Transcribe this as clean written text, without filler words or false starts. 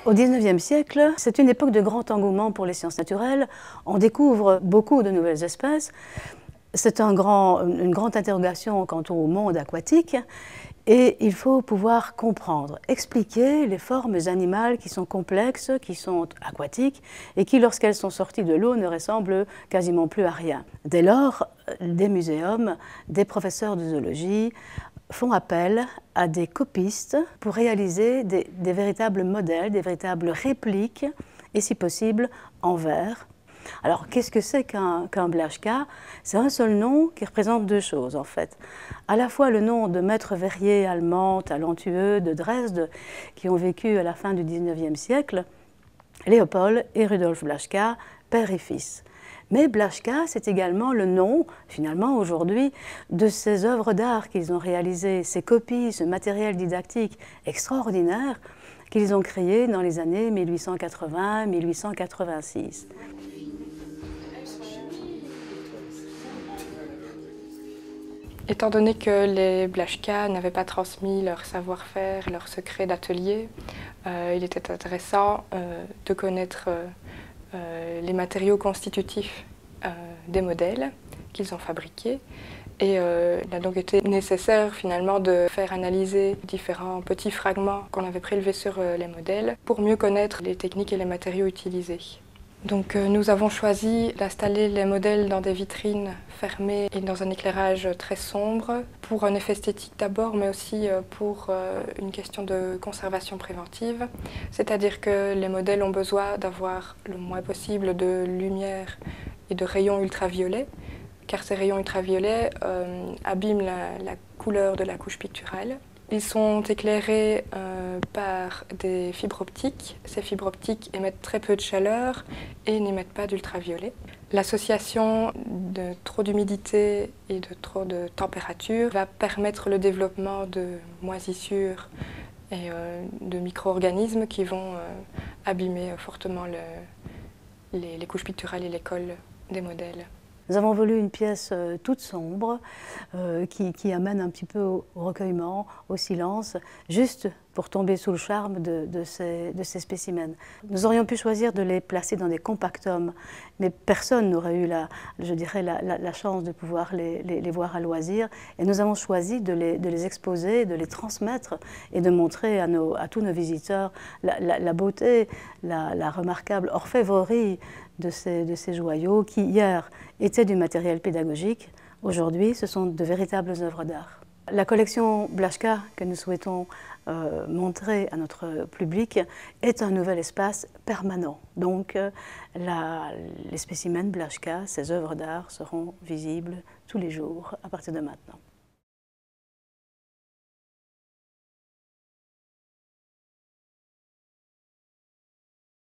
Au XIXe siècle, c'est une époque de grand engouement pour les sciences naturelles. On découvre beaucoup de nouvelles espèces. C'est une grande interrogation quant au monde aquatique. Et il faut pouvoir comprendre, expliquer les formes animales qui sont complexes, qui sont aquatiques et qui, lorsqu'elles sont sorties de l'eau, ne ressemblent quasiment plus à rien. Dès lors, des muséums, des professeurs de zoologie font appel à des copistes pour réaliser des véritables modèles, des véritables répliques, et si possible en verre. Alors, qu'est-ce que c'est qu'un Blaschka? C'est un seul nom qui représente deux choses, en fait. À la fois le nom de maîtres verriers allemands talentueux de Dresde, qui ont vécu à la fin du XIXe siècle, Léopold et Rudolf Blaschka, père et fils. Mais Blaschka, c'est également le nom, finalement aujourd'hui, de ces œuvres d'art qu'ils ont réalisées, ces copies, ce matériel didactique extraordinaire qu'ils ont créé dans les années 1880-1886. Étant donné que les Blaschka n'avaient pas transmis leur savoir-faire, leur secret d'atelier, il était intéressant de connaître les matériaux constitutifs des modèles qu'ils ont fabriqués. Et il a donc été nécessaire finalement de faire analyser différents petits fragments qu'on avait prélevés sur les modèles pour mieux connaître les techniques et les matériaux utilisés. Donc nous avons choisi d'installer les modèles dans des vitrines fermées et dans un éclairage très sombre pour un effet esthétique d'abord, mais aussi pour une question de conservation préventive. C'est-à-dire que les modèles ont besoin d'avoir le moins possible de lumière et de rayons ultraviolets, car ces rayons ultraviolets abîment la couleur de la couche picturale. Ils sont éclairés par des fibres optiques. Ces fibres optiques émettent très peu de chaleur et n'émettent pas d'ultraviolet. L'association de trop d'humidité et de trop de température va permettre le développement de moisissures et de micro-organismes qui vont abîmer fortement les couches picturales et les cols des modèles. Nous avons voulu une pièce toute sombre qui amène un petit peu au recueillement, au silence, juste pour tomber sous le charme de ces spécimens. Nous aurions pu choisir de les placer dans des compactums, mais personne n'aurait eu la chance de pouvoir les voir à loisir. Et nous avons choisi de les exposer, de les transmettre et de montrer à tous nos visiteurs la beauté, la remarquable orfèvrerie de ces joyaux qui, hier, étaient du matériel pédagogique. Aujourd'hui, ce sont de véritables œuvres d'art. La collection Blaschka que nous souhaitons montrer à notre public est un nouvel espace permanent. Donc, les spécimens Blaschka, ces œuvres d'art, seront visibles tous les jours à partir de maintenant.